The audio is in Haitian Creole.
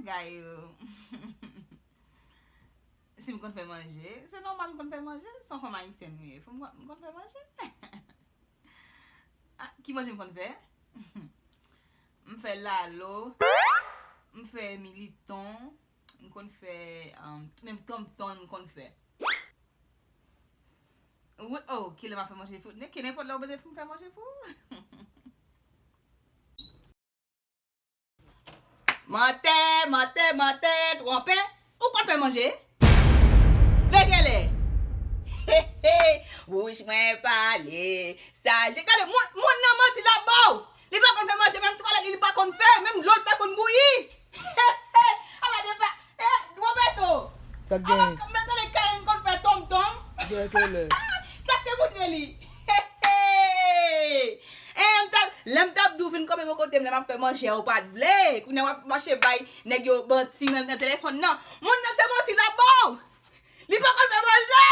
bagay yo. Si m kon fè manje, c'est normal m kon fè manje. Son fòm haïtien mi, fòm m kon fè manje. Ah, ki manje m kon fè? M fè lalo, m fè militon, m kon fè, même tom-tom m kon fè. Oui, oh, ki le ma fè manje fou? Ki n'importe la ou beze fè manje fou? Mante, trompé, ou kon fè manje? Vekele! Bouche mwen pale, sage. Kade, moun nan manti la bou. Li pa kon fè manje, même tout li pa kon fè, même l'autre pa kon bouilli. Ala de pa, Roberto. Sa gen. Ala, mette de kayen kon fè tom-tom. Vekele. Sa te boutre li. Lem tap dou fin comme mon côté, m'a fait manger ou pas de blé. Kou n'a marché bay nèg yo banti nan téléphone non. Moun nan c'est bon ti la bou. Li pa kon fè manger.